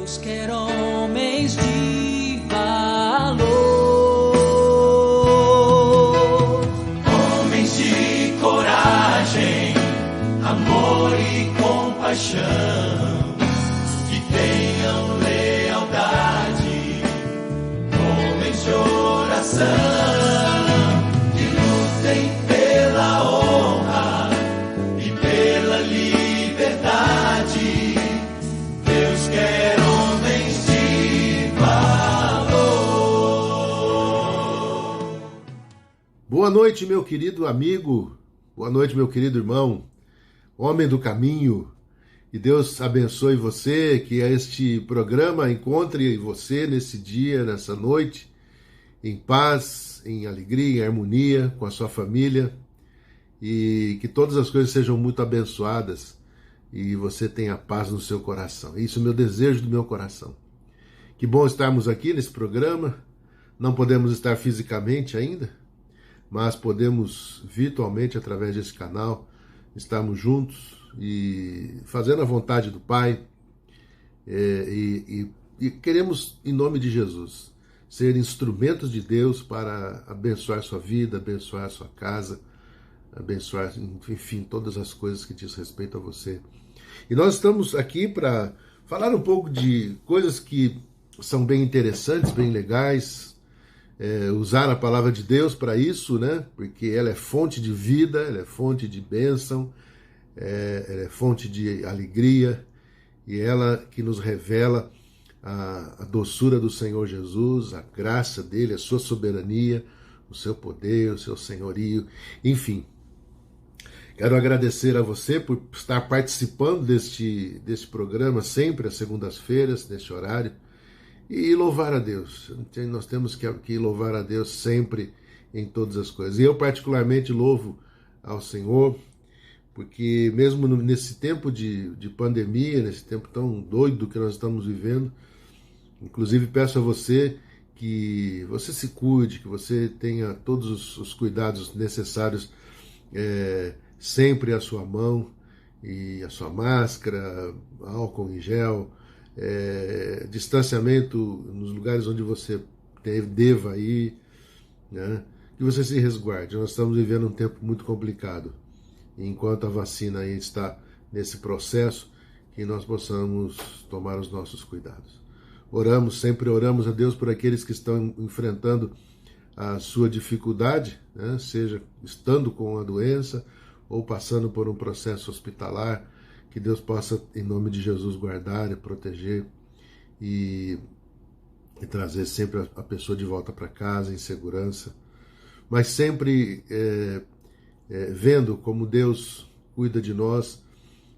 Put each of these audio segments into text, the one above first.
Deus quer homens de valor, homens de coragem, amor e compaixão, que tenham lealdade, homens de oração, que lutem pela honra e pela liberdade. Deus quer homens de valor. Boa noite, meu querido amigo. Boa noite, meu querido irmão, homem do caminho. Que Deus abençoe você, que este programa encontre você nesse dia, nessa noite, em paz, em alegria, em harmonia com a sua família, e que todas as coisas sejam muito abençoadas e você tenha paz no seu coração. Isso é o meu desejo do meu coração. Que bom estarmos aqui nesse programa. Não podemos estar fisicamente ainda, mas podemos virtualmente, através desse canal, estarmos juntos e fazendo a vontade do Pai. E queremos, em nome de Jesus, ser instrumentos de Deus para abençoar a sua vida, abençoar a sua casa, abençoar, enfim, todas as coisas que diz respeito a você. E nós estamos aqui para falar um pouco de coisas que são bem interessantes, bem legais, usar a palavra de Deus para isso, né? Porque ela é fonte de vida, ela é fonte de bênção, ela é fonte de alegria, e ela que nos revela a doçura do Senhor Jesus, a graça dele, a sua soberania, o seu poder, o seu senhorio, enfim. Quero agradecer a você por estar participando deste programa sempre às segundas-feiras, neste horário, e louvar a Deus. Nós temos que louvar a Deus sempre em todas as coisas. E eu particularmente louvo ao Senhor, porque mesmo nesse tempo de pandemia, nesse tempo tão doido que nós estamos vivendo, inclusive peço a você que você se cuide, que você tenha todos os cuidados necessários sempre à sua mão, e a sua máscara, álcool em gel, distanciamento nos lugares onde você deva ir, né? Que você se resguarde. Nós estamos vivendo um tempo muito complicado. Enquanto a vacina aí está nesse processo, que nós possamos tomar os nossos cuidados. Sempre oramos a Deus por aqueles que estão enfrentando a sua dificuldade, né? Seja estando com a doença ou passando por um processo hospitalar, que Deus possa, em nome de Jesus, guardar e proteger e trazer sempre a pessoa de volta para casa em segurança, mas sempre vendo como Deus cuida de nós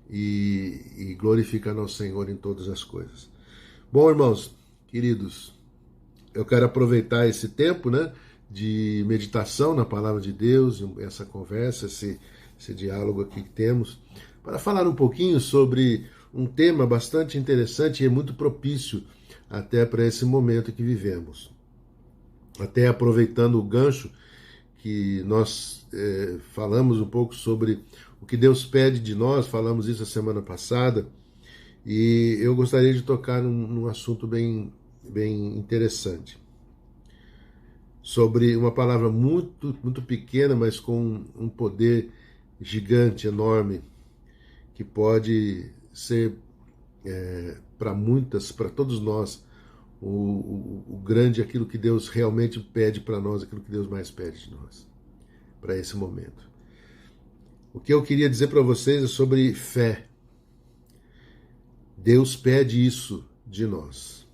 e glorifica nosso Senhor em todas as coisas. Bom, irmãos, queridos, eu quero aproveitar esse tempo, né, de meditação na Palavra de Deus, essa conversa, esse diálogo aqui que temos, para falar um pouquinho sobre um tema bastante interessante e muito propício até para esse momento que vivemos. Até aproveitando o gancho que nós falamos um pouco sobre o que Deus pede de nós, falamos isso a semana passada, e eu gostaria de tocar num assunto bem interessante, sobre uma palavra muito, muito pequena, mas com um poder gigante, enorme, que pode ser para todos nós, o grande, aquilo que Deus realmente pede para nós, aquilo que Deus mais pede de nós, para esse momento. O que eu queria dizer para vocês é sobre fé. Deus pede isso de nós.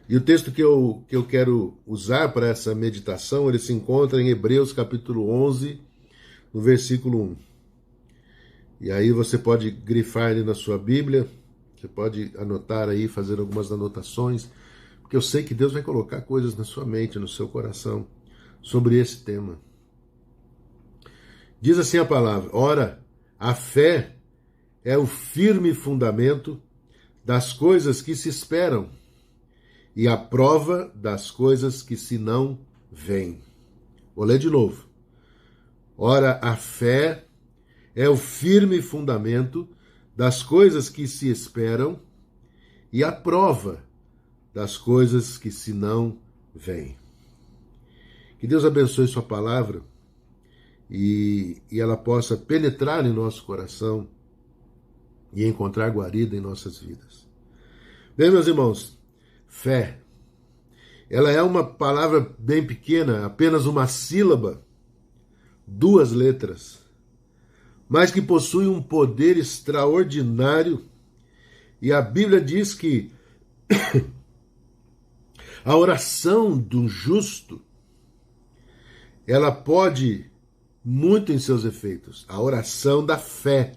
E o texto que eu quero usar para essa meditação, ele se encontra em Hebreus capítulo 11, no versículo 1. E aí você pode grifar ele na sua Bíblia, você pode anotar aí, fazer algumas anotações, porque eu sei que Deus vai colocar coisas na sua mente, no seu coração, sobre esse tema. Diz assim a palavra: ora, a fé é o firme fundamento das coisas que se esperam e a prova das coisas que se não veem. Vou ler de novo. Ora, a fé é o firme fundamento das coisas que se esperam e a prova das coisas que se não veem. Que Deus abençoe sua palavra e ela possa penetrar em nosso coração e encontrar guarida em nossas vidas. Bem, meus irmãos, fé, ela é uma palavra bem pequena, apenas uma sílaba, 2 letras, mas que possui um poder extraordinário, e a Bíblia diz que a oração do justo, ela pode muito em seus efeitos. A oração da fé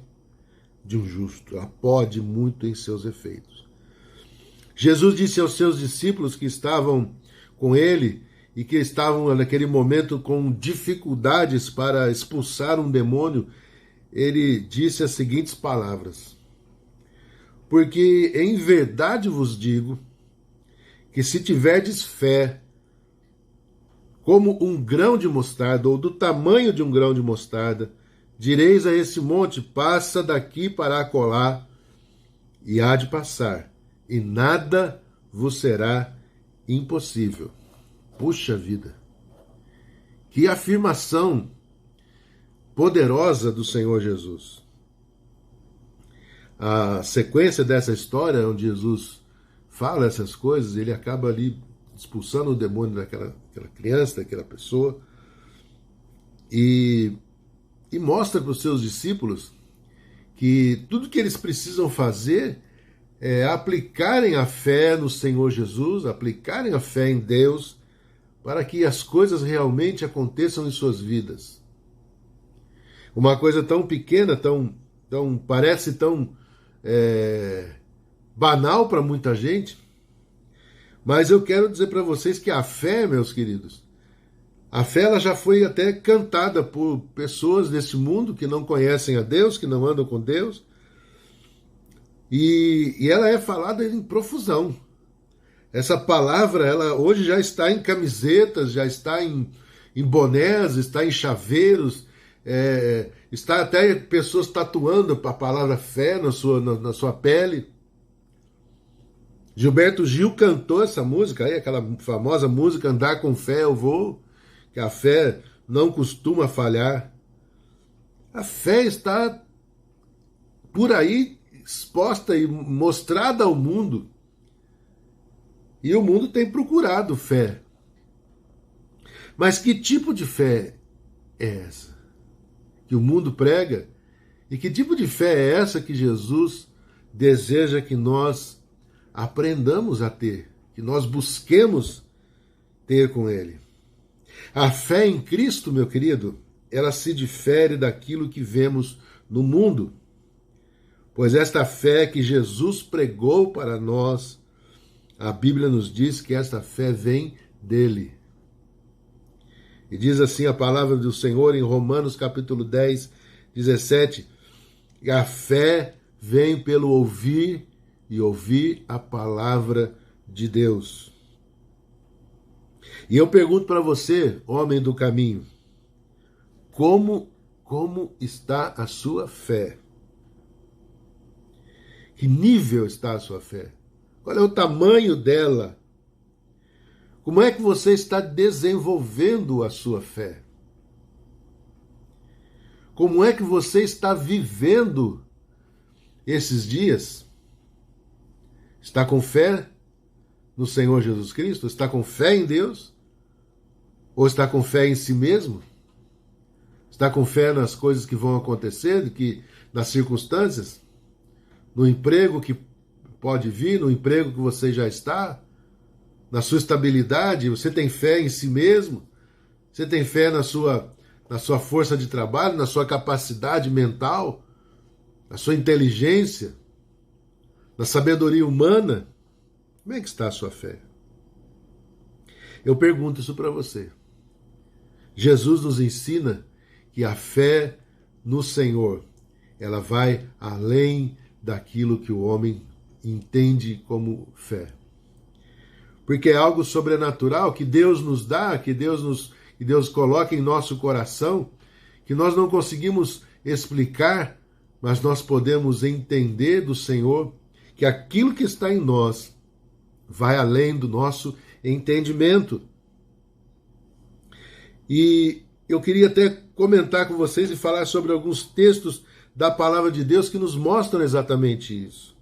de um justo, ela pode muito em seus efeitos. Jesus disse aos seus discípulos que estavam com ele e que estavam naquele momento com dificuldades para expulsar um demônio, ele disse as seguintes palavras: porque em verdade vos digo que se tiverdes fé como um grão de mostarda, ou do tamanho de um grão de mostarda, direis a esse monte, passa daqui para acolá, e há de passar, e nada vos será impossível. Puxa vida! Que afirmação poderosa do Senhor Jesus. A sequência dessa história, onde Jesus fala essas coisas, ele acaba ali expulsando o demônio daquela criança, daquela pessoa, e mostra para os seus discípulos que tudo que eles precisam fazer é aplicarem a fé no Senhor Jesus, aplicarem a fé em Deus, para que as coisas realmente aconteçam em suas vidas. Uma coisa tão pequena, parece tão banal para muita gente, mas eu quero dizer para vocês que a fé, meus queridos, a fé ela já foi até cantada por pessoas desse mundo que não conhecem a Deus, que não andam com Deus, e ela é falada em profusão. Essa palavra, ela hoje já está em camisetas, já está em bonés, está em chaveiros, está até pessoas tatuando a palavra fé na sua pele. Gilberto Gil cantou essa música aí, aquela famosa música Andar com Fé Eu Vou, que a fé não costuma falhar. A fé está por aí exposta e mostrada ao mundo. E o mundo tem procurado fé. Mas que tipo de fé é essa que o mundo prega? E que tipo de fé é essa que Jesus deseja que nós aprendamos a ter, que nós busquemos ter com Ele? A fé em Cristo, meu querido, ela se difere daquilo que vemos no mundo, pois esta fé que Jesus pregou para nós, a Bíblia nos diz que esta fé vem dele. E diz assim a palavra do Senhor em Romanos capítulo 10, 17, que a fé vem pelo ouvir e ouvir a palavra de Deus. E eu pergunto para você, homem do caminho, como está a sua fé? Que nível está a sua fé? Qual é o tamanho dela? Como é que você está desenvolvendo a sua fé? Como é que você está vivendo esses dias? Está com fé no Senhor Jesus Cristo? Está com fé em Deus? Ou está com fé em si mesmo? Está com fé nas coisas que vão acontecer, nas circunstâncias? No emprego que pode vir, no emprego que você já está? Na sua estabilidade? Você tem fé em si mesmo? Você tem fé na sua força de trabalho, na sua capacidade mental, na sua inteligência, na sabedoria humana? Como é que está a sua fé? Eu pergunto isso para você. Jesus nos ensina que a fé no Senhor, ela vai além daquilo que o homem entende como fé. Porque é algo sobrenatural que Deus nos dá, que Deus coloca em nosso coração, que nós não conseguimos explicar, mas nós podemos entender do Senhor que aquilo que está em nós vai além do nosso entendimento. E eu queria até comentar com vocês e falar sobre alguns textos da palavra de Deus que nos mostram exatamente isso.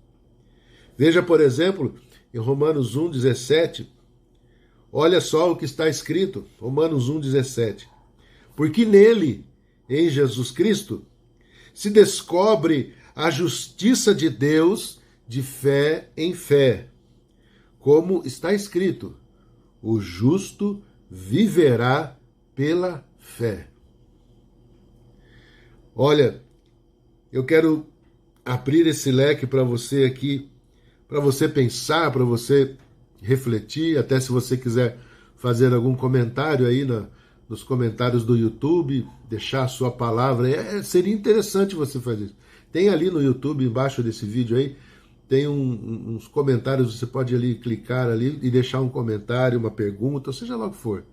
Veja, por exemplo, em Romanos 1,17, olha só o que está escrito, Romanos 1,17. Porque nele, em Jesus Cristo, se descobre a justiça de Deus de fé em fé. Como está escrito, o justo viverá pela fé. Olha, eu quero abrir esse leque para você aqui, para você pensar, para você refletir, até se você quiser fazer algum comentário aí nos comentários do YouTube, deixar a sua palavra, seria interessante você fazer isso. Tem ali no YouTube, embaixo desse vídeo aí, tem uns comentários, você pode ali clicar ali e deixar um comentário, uma pergunta, ou seja lá o que for.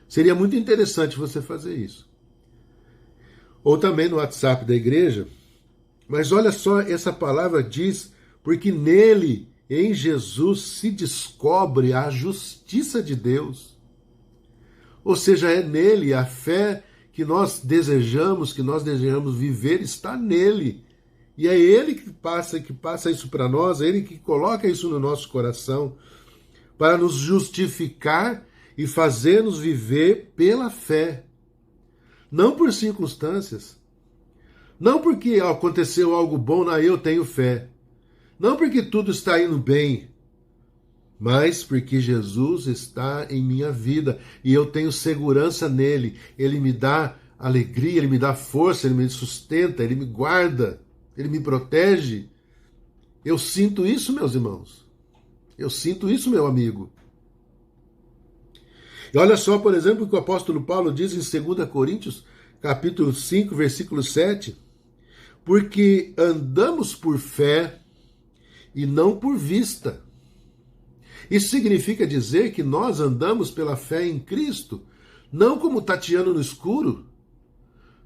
Seria muito interessante você fazer isso. Ou também no WhatsApp da igreja. Mas olha só, essa palavra diz, porque nele, em Jesus, se descobre a justiça de Deus. Ou seja, é nele, a fé que nós desejamos viver, está nele. E é ele que passa isso para nós, é ele que coloca isso no nosso coração, para nos justificar e fazer-nos viver pela fé. Não por circunstâncias. Não porque aconteceu algo bom, eu tenho fé. Não porque tudo está indo bem, mas porque Jesus está em minha vida e eu tenho segurança nele. Ele me dá alegria, ele me dá força, ele me sustenta, ele me guarda, ele me protege. Eu sinto isso, meus irmãos. Eu sinto isso, meu amigo. E olha só, por exemplo, o que o apóstolo Paulo diz em 2 Coríntios, capítulo 5, versículo 7. Porque andamos por fé e não por vista. Isso significa dizer que nós andamos pela fé em Cristo, não como tateando no escuro,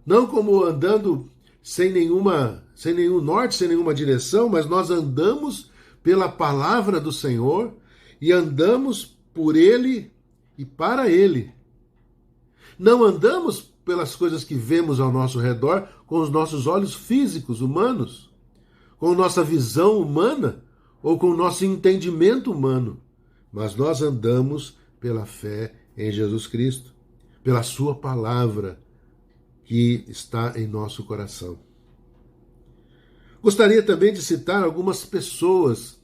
não como andando sem nenhum norte, sem nenhuma direção, mas nós andamos pela palavra do Senhor e andamos por Ele e para Ele. Não andamos pelas coisas que vemos ao nosso redor com os nossos olhos físicos, humanos, com nossa visão humana ou com o nosso entendimento humano, mas nós andamos pela fé em Jesus Cristo, pela sua palavra que está em nosso coração. Gostaria também de citar algumas pessoas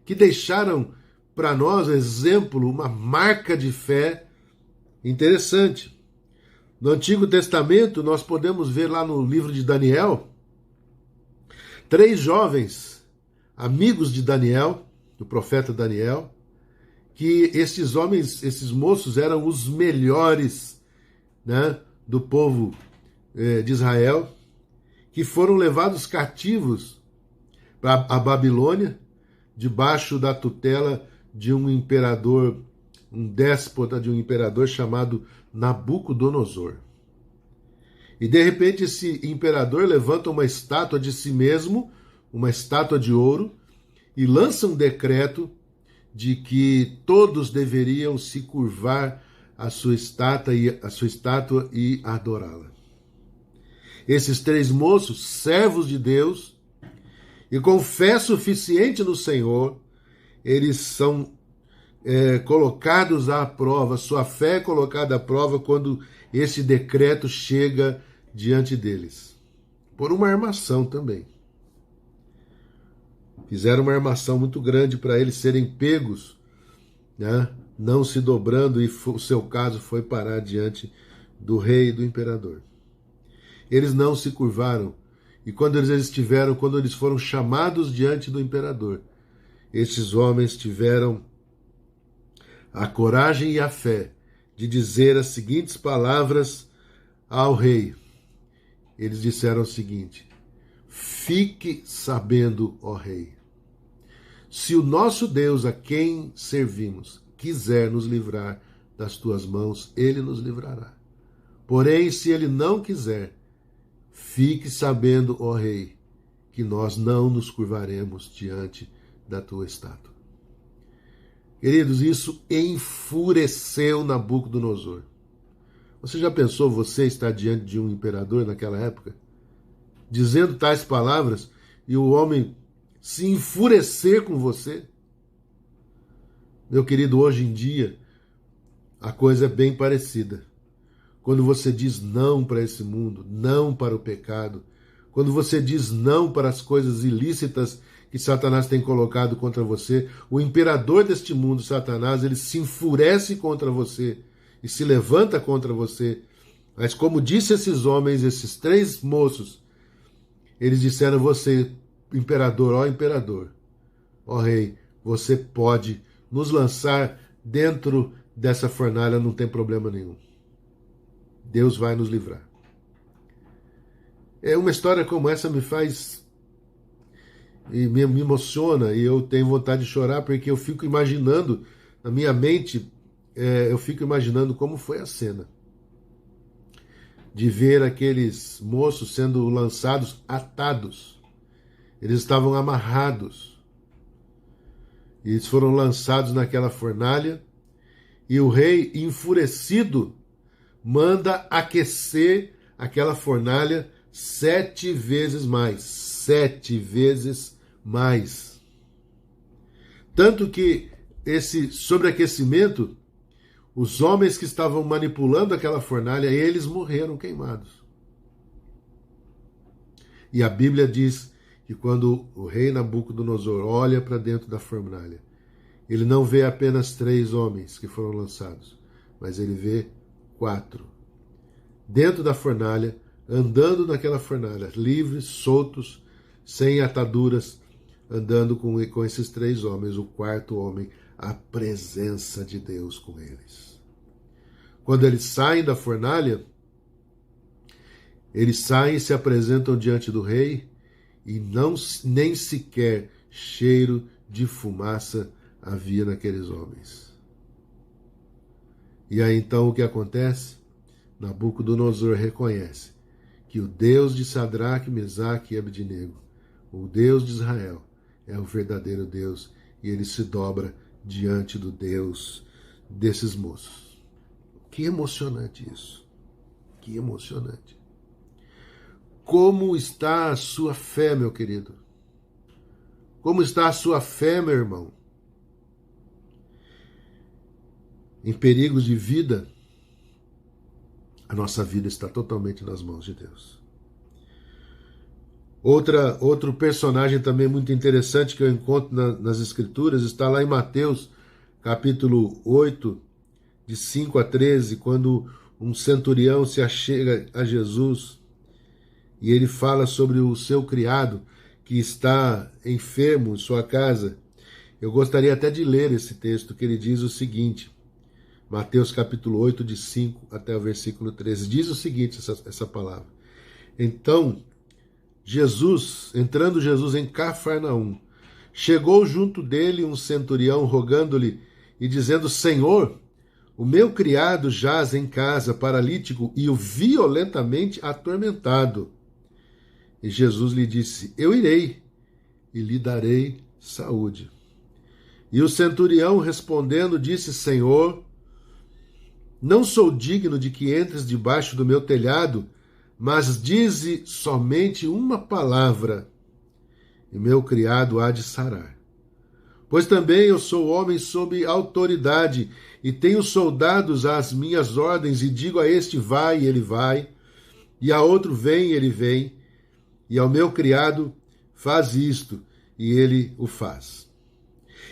que deixaram para nós exemplo, uma marca de fé interessante. No Antigo Testamento, nós podemos ver lá no livro de Daniel, 3 jovens amigos de Daniel, do profeta Daniel, que esses moços eram os melhores, né, do povo de Israel, que foram levados cativos para a Babilônia, debaixo da tutela de um imperador, um déspota de um imperador chamado Nabucodonosor. E de repente esse imperador levanta uma estátua de si mesmo, uma estátua de ouro, e lança um decreto de que todos deveriam se curvar à sua estátua e adorá-la. Esses 3 moços, servos de Deus, e com fé suficiente no Senhor, eles são colocados à prova, sua fé é colocada à prova quando esse decreto chega diante deles. Por uma armação também. Fizeram uma armação muito grande para eles serem pegos, né, não se dobrando, e o seu caso foi parar diante do rei e do imperador. Eles não se curvaram, e quando eles foram chamados diante do imperador, esses homens tiveram a coragem e a fé de dizer as seguintes palavras ao rei. Eles disseram o seguinte: fique sabendo, ó rei, se o nosso Deus a quem servimos quiser nos livrar das tuas mãos, ele nos livrará. Porém, se ele não quiser, fique sabendo, ó rei, que nós não nos curvaremos diante da tua estátua. Queridos, isso enfureceu Nabucodonosor. Você já pensou você estar diante de um imperador naquela época, dizendo tais palavras, e o homem se enfurecer com você? Meu querido, hoje em dia, a coisa é bem parecida. Quando você diz não para esse mundo, não para o pecado, quando você diz não para as coisas ilícitas que Satanás tem colocado contra você, o imperador deste mundo, Satanás, ele se enfurece contra você e se levanta contra você. Mas como disse esses homens, esses 3 moços, eles disseram: você, imperador, ó rei, você pode nos lançar dentro dessa fornalha, não tem problema nenhum. Deus vai nos livrar. Uma história como essa me faz e me emociona, e eu tenho vontade de chorar, porque eu fico imaginando, na minha mente, eu fico imaginando como foi a cena de ver aqueles moços sendo lançados atados. Eles estavam amarrados. E eles foram lançados naquela fornalha, e o rei, enfurecido, manda aquecer aquela fornalha 7 vezes mais. 7 vezes mais. Tanto que esse sobreaquecimento, os homens que estavam manipulando aquela fornalha, eles morreram queimados. E a Bíblia diz que quando o rei Nabucodonosor olha para dentro da fornalha, ele não vê apenas 3 homens que foram lançados, mas ele vê 4. Dentro da fornalha, andando naquela fornalha, livres, soltos, sem ataduras, andando com esses 3 homens, o 4º homem, a presença de Deus com eles. Quando eles saem da fornalha, eles saem e se apresentam diante do rei, e nem sequer cheiro de fumaça havia naqueles homens. E aí então o que acontece? Nabucodonosor reconhece que o Deus de Sadraque, Mesaque e Abednego, o Deus de Israel, é o verdadeiro Deus, e ele se dobra diante do Deus desses moços. Que emocionante isso! Que emocionante! Como está a sua fé, meu querido? Como está a sua fé, meu irmão? Em perigos de vida, a nossa vida está totalmente nas mãos de Deus. Outro personagem também muito interessante que eu encontro nas Escrituras está lá em Mateus, capítulo 8, de 5 a 13, quando um centurião se achega a Jesus e ele fala sobre o seu criado que está enfermo em sua casa. Eu gostaria até de ler esse texto, que ele diz o seguinte, Mateus capítulo 8, de 5 até o versículo 13, diz o seguinte, essa palavra. Então, entrando Jesus em Cafarnaum, chegou junto dele um centurião, rogando-lhe e dizendo: Senhor, o meu criado jaz em casa, paralítico e o violentamente atormentado. E Jesus lhe disse: Eu irei e lhe darei saúde. E o centurião respondendo disse: Senhor, não sou digno de que entres debaixo do meu telhado, mas dize somente uma palavra, e meu criado há de sarar. Pois também eu sou homem sob autoridade, e tenho soldados às minhas ordens, e digo a este vai, e ele vai, e a outro vem, e ele vem, e ao meu criado faz isto, e ele o faz.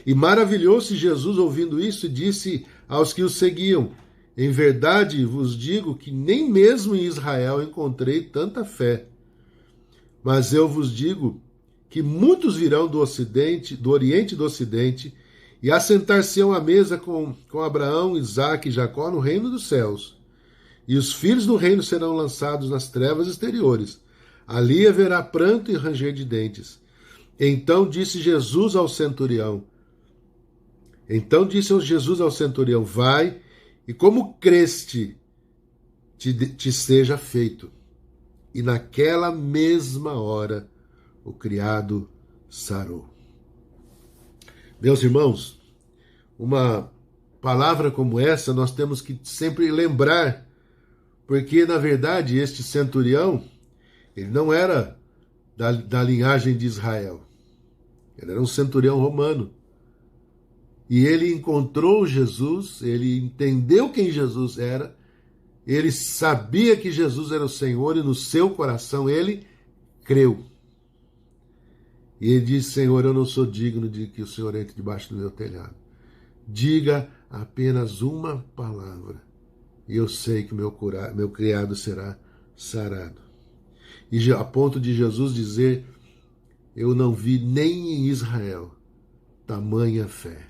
E maravilhou-se Jesus ouvindo isso, e disse aos que o seguiam: Em verdade vos digo que nem mesmo em Israel encontrei tanta fé. Mas eu vos digo que muitos virão do Oriente e do Ocidente, e assentar-se-ão à mesa com Abraão, Isaque e Jacó no reino dos céus. E os filhos do reino serão lançados nas trevas exteriores. Ali haverá pranto e ranger de dentes. Então disse Jesus ao centurião, vai, e como creste, te seja feito. E naquela mesma hora o criado sarou. Meus irmãos, uma palavra como essa nós temos que sempre lembrar, porque na verdade este centurião, ele não era da linhagem de Israel, ele era um centurião romano, e ele encontrou Jesus, ele entendeu quem Jesus era, ele sabia que Jesus era o Senhor, e no seu coração ele creu. E ele disse: Senhor, eu não sou digno de que o Senhor entre debaixo do meu telhado. Diga apenas uma palavra, e eu sei que meu criado será sarado. E a ponto de Jesus dizer: eu não vi nem em Israel tamanha fé.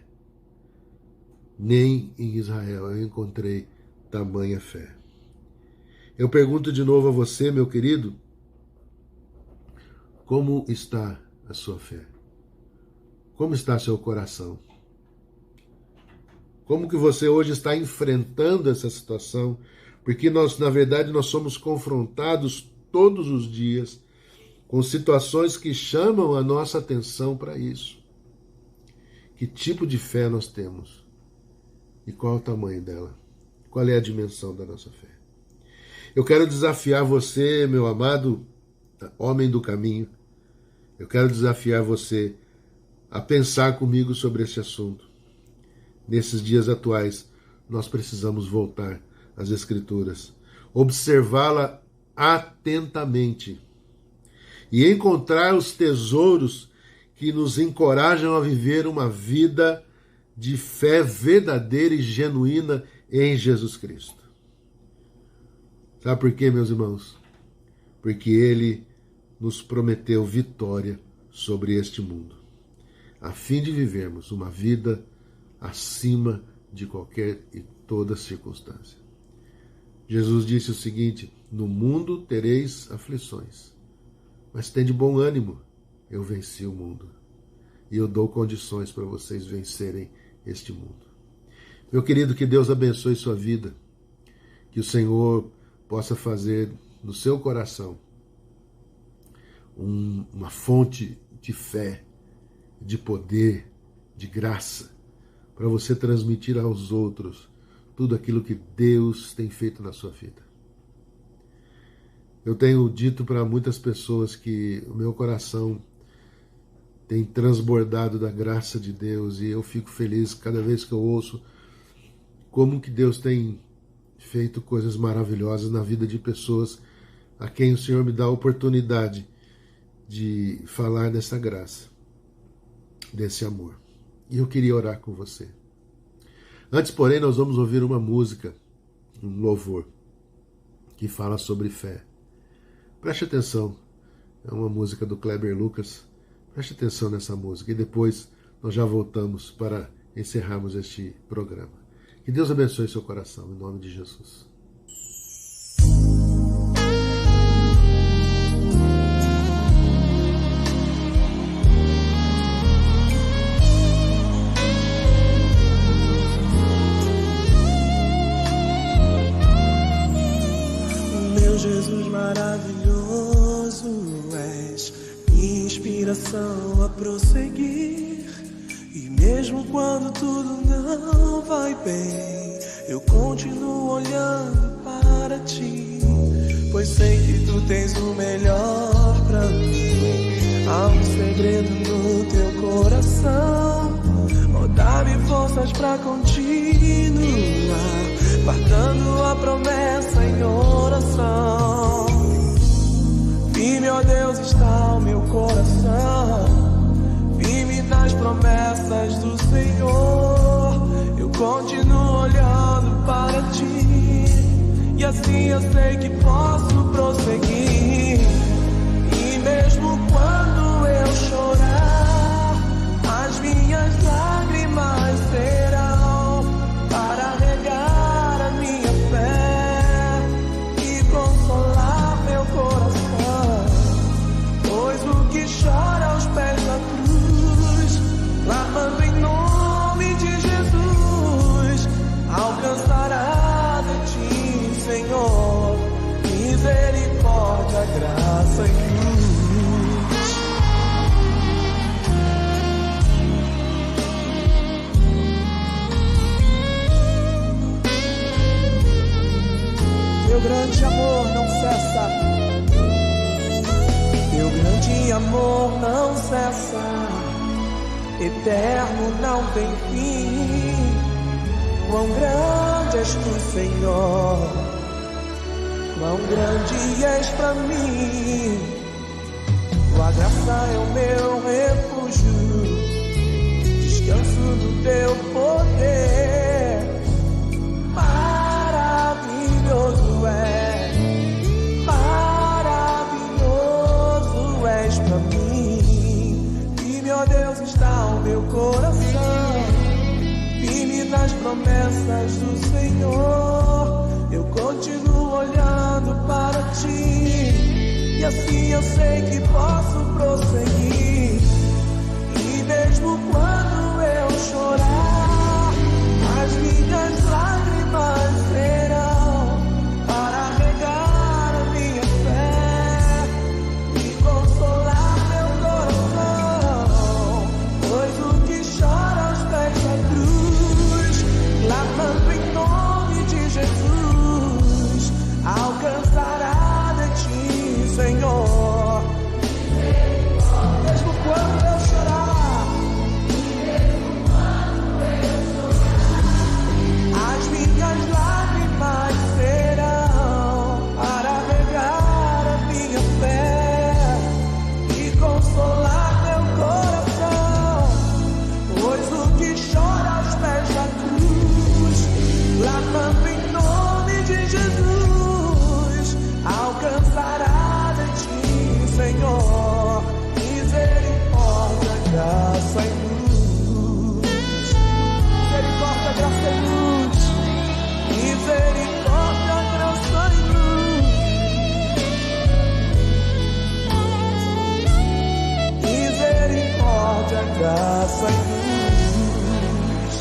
Nem em Israel eu encontrei tamanha fé. Eu pergunto de novo a você, meu querido, como está a sua fé? Como está seu coração? Como que você hoje está enfrentando essa situação? Porque nós, na verdade, nós somos confrontados todos os dias com situações que chamam a nossa atenção para isso. Que tipo de fé nós temos? E qual é o tamanho dela? Qual é a dimensão da nossa fé? Eu quero desafiar você, meu amado homem do caminho. Eu quero desafiar você a pensar comigo sobre esse assunto. Nesses dias atuais, nós precisamos voltar às Escrituras, observá-la atentamente e encontrar os tesouros que nos encorajam a viver uma vida de fé verdadeira e genuína em Jesus Cristo. Sabe por quê, meus irmãos? Porque Ele nos prometeu vitória sobre este mundo, a fim de vivermos uma vida acima de qualquer e toda circunstância. Jesus disse o seguinte: no mundo tereis aflições, mas tende bom ânimo, eu venci o mundo. E eu dou condições para vocês vencerem este mundo. Meu querido, que Deus abençoe sua vida, que o Senhor possa fazer no seu coração uma fonte de fé, de poder, de graça, para você transmitir aos outros tudo aquilo que Deus tem feito na sua vida. Eu tenho dito para muitas pessoas que o meu coração tem transbordado da graça de Deus, e eu fico feliz cada vez que eu ouço como que Deus tem feito coisas maravilhosas na vida de pessoas a quem o Senhor me dá a oportunidade de falar dessa graça, desse amor. E eu queria orar com você. Antes, porém, nós vamos ouvir uma música, um louvor, que fala sobre fé. Preste atenção, é uma música do Kleber Lucas. Preste atenção nessa música e depois nós já voltamos para encerrarmos este programa. Que Deus abençoe seu coração, em nome de Jesus. Meu Jesus maravilhoso, és minha inspiração a prosseguir. E mesmo quando tudo não vai bem, eu continuo olhando para ti, pois sei que tu tens o melhor pra mim. Há um segredo no teu coração, oh, dá-me forças pra continuar, guardando a promessa em oração. Firme, ó Deus, está o meu coração, firme nas promessas do Senhor. Eu continuo olhando para ti, e assim eu sei que posso prosseguir. E mesmo quando eu chorar, as minhas lágrimas serão para regar a minha fé e consolar meu coração. Pois o que chora aos pés da cruz, clamando em nome de Jesus, alcançará de ti, Senhor, misericórdia, graça e luz. amor não cessa, eterno não tem fim. Quão grande és tu, Senhor, quão grande és pra mim. Tua graça é o meu refúgio, descanso no teu poder. Maravilhoso és pra mim. Firme, ó Deus, está o meu coração, firme nas promessas do Senhor. Eu continuo olhando para ti, e assim eu sei que posso prosseguir. E mesmo quando eu chorar, as minhas lágrimas serão para regar a minha fé e consolar meu coração. Pois o que chora aos pés da cruz, clamando em nome de Jesus, alcançará de ti, Senhor. Mesmo quando eu chorar, as minhas lágrimas serão para regar a minha fé e consolar meu coração. Pois o que chora aos pés da cruz, clamando em nome de Jesus, alcançará de ti, Senhor, misericórdia, graça e luz. Misericórdia, graça e luz. Misericórdia, graça e luz. Misericórdia, graça e luz.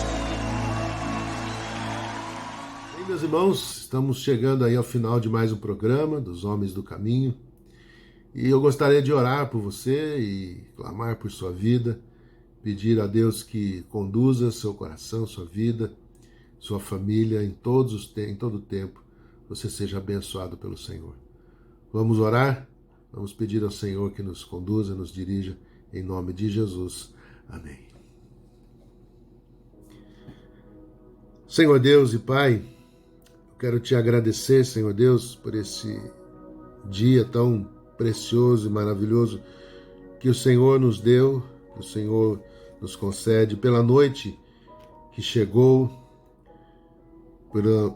Bem, meus irmãos, estamos chegando aí ao final de mais um programa dos Homens do Caminho. E eu gostaria de orar por você e clamar por sua vida, pedir a Deus que conduza seu coração, sua vida, sua família, em todo o tempo, você seja abençoado pelo Senhor. Vamos orar? Vamos pedir ao Senhor que nos conduza, nos dirija, em nome de Jesus. Amém. Senhor Deus e Pai, eu quero te agradecer, Senhor Deus, por esse dia tão precioso e maravilhoso que o Senhor nos deu, que o Senhor nos concede, pela noite que chegou,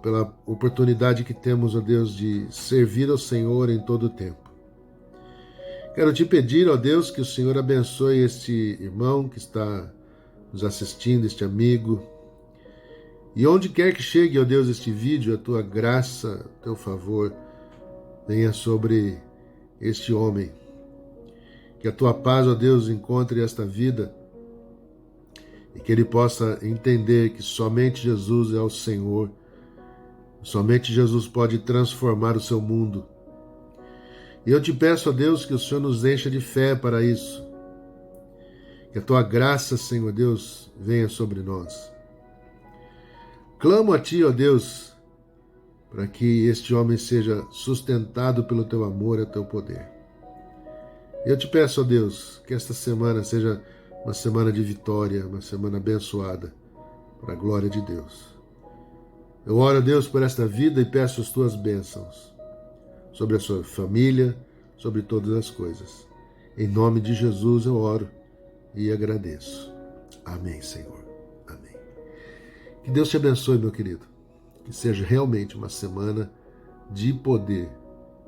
pela oportunidade que temos, ó Deus, de servir ao Senhor em todo o tempo. Quero te pedir, ó Deus, que o Senhor abençoe este irmão que está nos assistindo, este amigo, e onde quer que chegue, ó Deus, este vídeo, a tua graça, o teu favor, venha sobre este homem. Que a tua paz, ó Deus, encontre esta vida e que ele possa entender que somente Jesus é o Senhor, somente Jesus pode transformar o seu mundo. E eu te peço, ó Deus, que o Senhor nos encha de fé para isso. Que a tua graça, Senhor Deus, venha sobre nós. Clamo a ti, ó Deus, para que este homem seja sustentado pelo teu amor e teu poder. Eu te peço, ó Deus, que esta semana seja uma semana de vitória, uma semana abençoada, para a glória de Deus. Eu oro, Deus, por esta vida e peço as tuas bênçãos sobre a sua família, sobre todas as coisas. Em nome de Jesus eu oro e agradeço. Amém, Senhor. Amém. Que Deus te abençoe, meu querido. Que seja realmente uma semana de poder,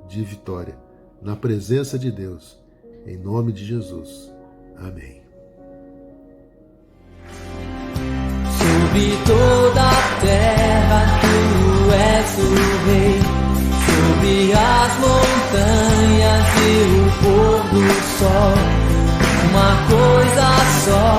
de vitória, na presença de Deus, em nome de Jesus. Amém. Sobre toda a terra tu és o rei, sobre as montanhas e o pôr do sol, uma coisa só